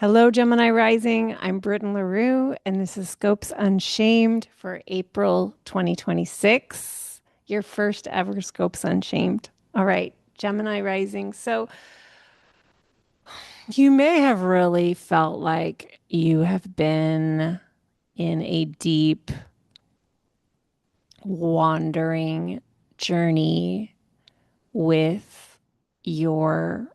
Hello, Gemini Rising. I'm Britten LaRue, and this is Scopes Unshamed for April 2026, your first ever Scopes Unshamed. All right, Gemini Rising. So, you may have really felt like you have been in a deep, wandering journey with your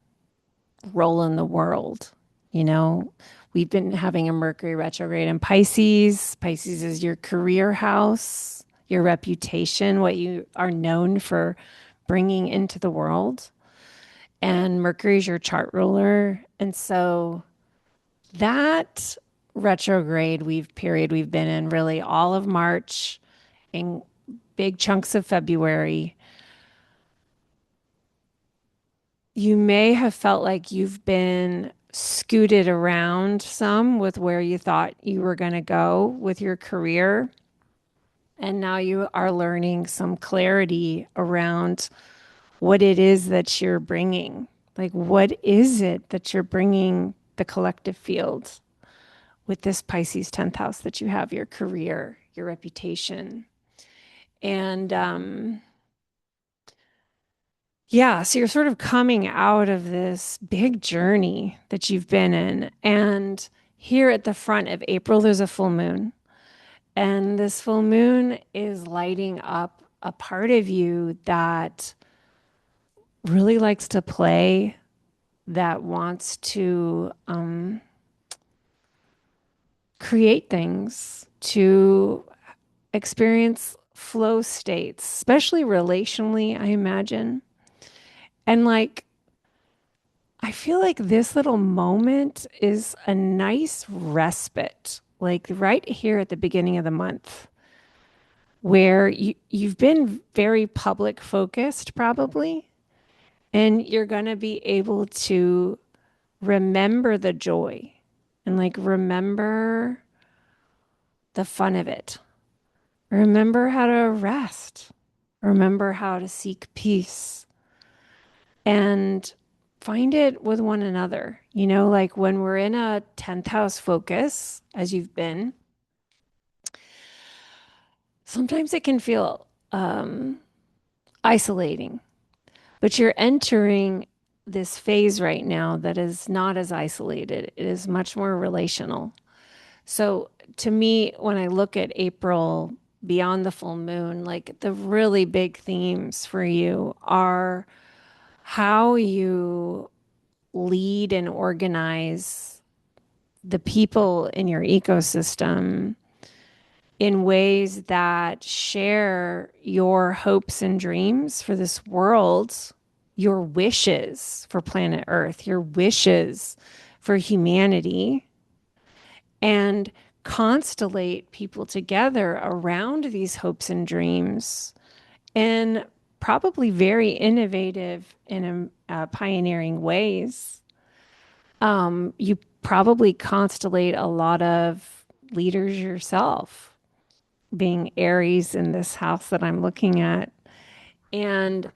role in the world. You know, we've been having a Mercury retrograde in Pisces. Pisces is your career house, your reputation, what you are known for bringing into the world. And Mercury is your chart ruler. And so that retrograde we've been in really all of March and big chunks of February, you may have felt like you've been scooted around some with where you thought you were going to go with your career. And now you are learning some clarity around what it is that you're bringing. Like, what is it that you're bringing the collective field with this Pisces 10th house that you have, your career, your reputation? And yeah, so you're sort of coming out of this big journey that you've been in. And here at the front of April, there's a full moon. And this full moon is lighting up a part of you that really likes to play, that wants to create things, to experience flow states, especially relationally, I imagine. And like, I feel like this little moment is a nice respite, like right here at the beginning of the month, where you've been very public focused, probably, and you're going to be able to remember the joy and like remember the fun of it. Remember how to rest. Remember how to seek peace. And find it with one another. You know, like when we're in a 10th house focus, as you've been, sometimes it can feel isolating, but you're entering this phase right now that is not as isolated. It is much more relational. So to me, when I look at April beyond the full moon, like the really big themes for you are how you lead and organize the people in your ecosystem in ways that share your hopes and dreams for this world, your wishes for planet Earth, your wishes for humanity, and constellate people together around these hopes and dreams in probably very innovative and pioneering ways. You probably constellate a lot of leaders yourself, being Aries in this house that I'm looking at. And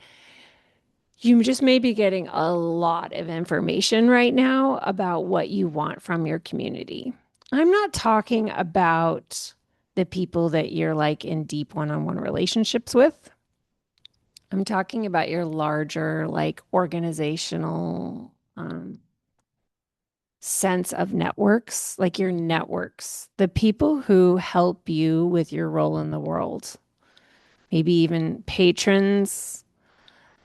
you just may be getting a lot of information right now about what you want from your community. I'm not talking about the people that you're like in deep one-on-one relationships with. I'm talking about your larger, like organizational sense of networks, like your networks, the people who help you with your role in the world, maybe even patrons,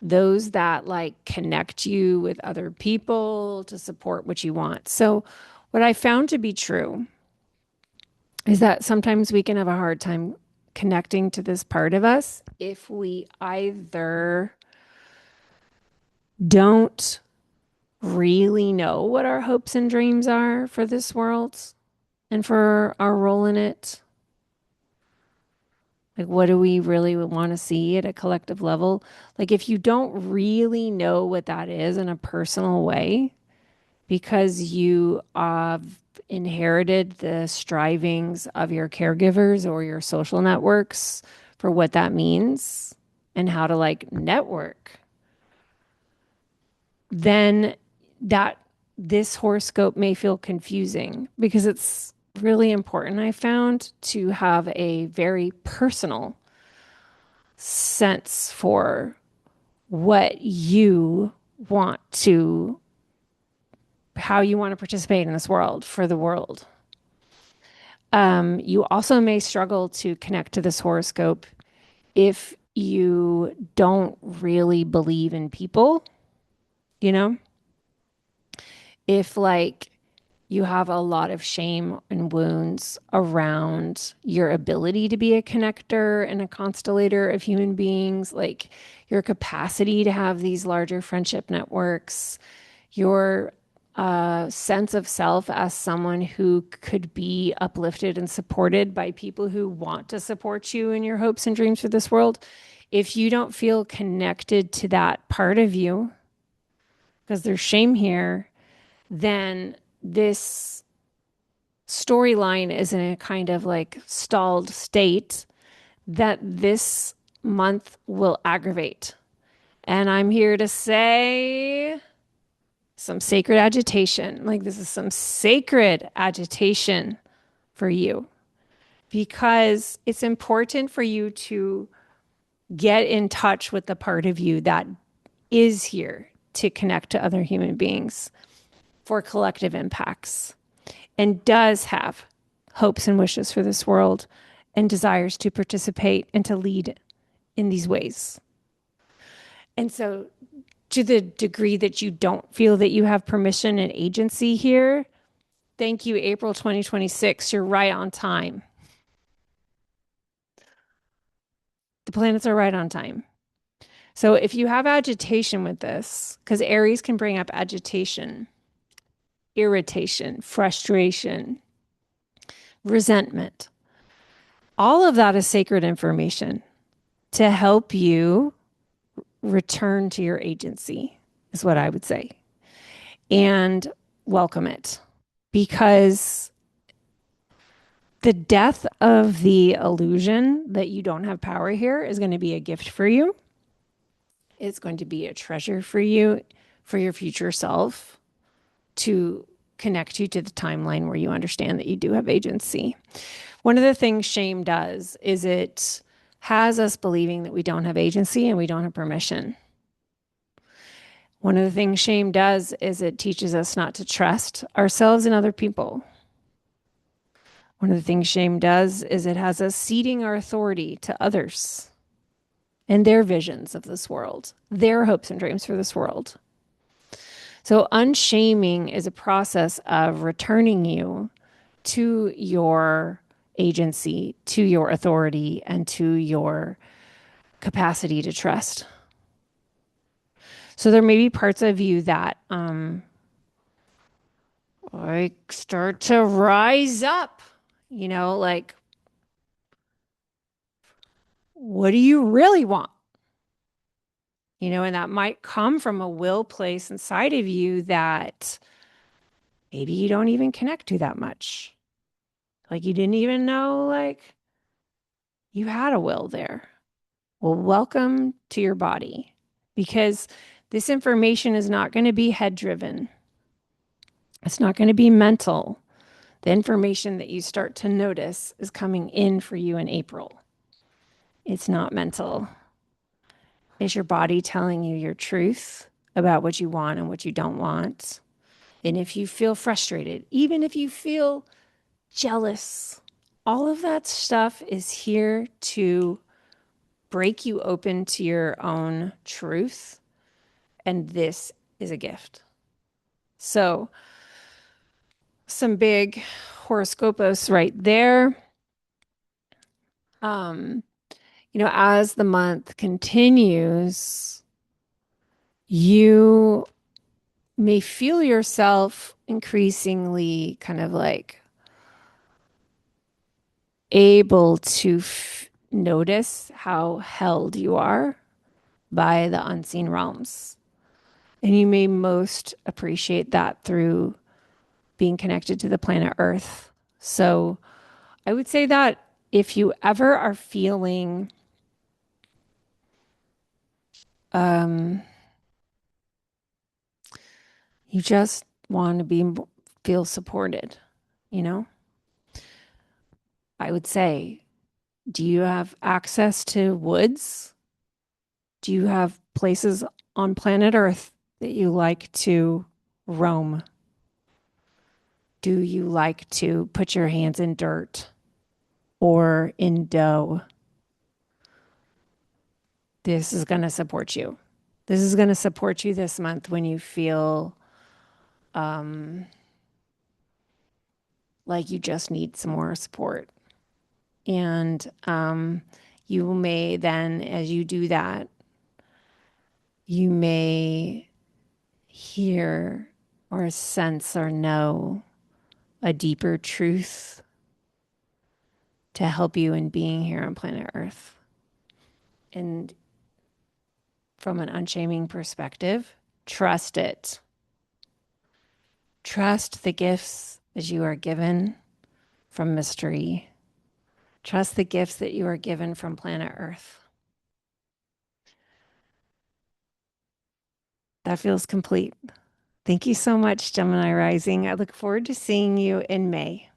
those that like connect you with other people to support what you want. So, what I found to be true is that sometimes we can have a hard time connecting to this part of us if we either don't really know what our hopes and dreams are for this world and for our role in it. Like, what do we really want to see at a collective level? Like, if you don't really know what that is in a personal way, because you have inherited the strivings of your caregivers or your social networks for what that means and how to like network, then that this horoscope may feel confusing because it's really important, I found, to have a very personal sense for what you want to, how you want to participate in this world for the world. You also may struggle to connect to this horoscope if you don't really believe in people, you know? If like you have a lot of shame and wounds around your ability to be a connector and a constellator of human beings, like your capacity to have these larger friendship networks, your sense of self as someone who could be uplifted and supported by people who want to support you in your hopes and dreams for this world. If you don't feel connected to that part of you, because there's shame here, then this storyline is in a kind of like stalled state that this month will aggravate. And I'm here to say some sacred agitation. Like, this is some sacred agitation for you because it's important for you to get in touch with the part of you that is here to connect to other human beings for collective impacts and does have hopes and wishes for this world and desires to participate and to lead in these ways. And so, to the degree that you don't feel that you have permission and agency here, thank you, April 2026. You're right on time. The planets are right on time. So, if you have agitation with this, because Aries can bring up agitation, irritation, frustration, resentment, all of that is sacred information to help you return to your agency, is what I would say, and welcome it. Because the death of the illusion that you don't have power here is going to be a gift for you. It's going to be a treasure for you, for your future self, to connect you to the timeline where you understand that you do have agency. One of the things shame does is it has us believing that we don't have agency and we don't have permission. One of the things shame does is it teaches us not to trust ourselves and other people. One of the things shame does is it has us ceding our authority to others and their visions of this world, their hopes and dreams for this world. So unshaming is a process of returning you to your agency, to your authority, and to your capacity to trust. So there may be parts of you that like start to rise up, like, what do you really want? And that might come from a will place inside of you that maybe you don't even connect to that much. Like, you didn't even know, like, you had a will there. Well, welcome to your body, because this information is not going to be head driven. It's not going to be mental. The information that you start to notice is coming in for you in April. It's not mental. Is your body telling you your truth about what you want and what you don't want? And if you feel frustrated, even if you feel jealous, all of that stuff is here to break you open to your own truth. And this is a gift. So, some big horoscopos right there. As the month continues, you may feel yourself increasingly kind of like able to notice how held you are by the unseen realms. And you may most appreciate that through being connected to the planet Earth. So I would say that if you ever are feeling you just want to feel supported, you know? I would say, do you have access to woods? Do you have places on planet Earth that you like to roam? Do you like to put your hands in dirt or in dough? This is going to support you. This is going to support you this month when you feel like you just need some more support. And you may then, as you do that, you may hear or sense or know a deeper truth to help you in being here on planet Earth. And from an unshaming perspective, trust it. Trust the gifts that you are given from mystery. Trust the gifts that you are given from planet Earth. That feels complete. Thank you so much, Gemini Rising. I look forward to seeing you in May.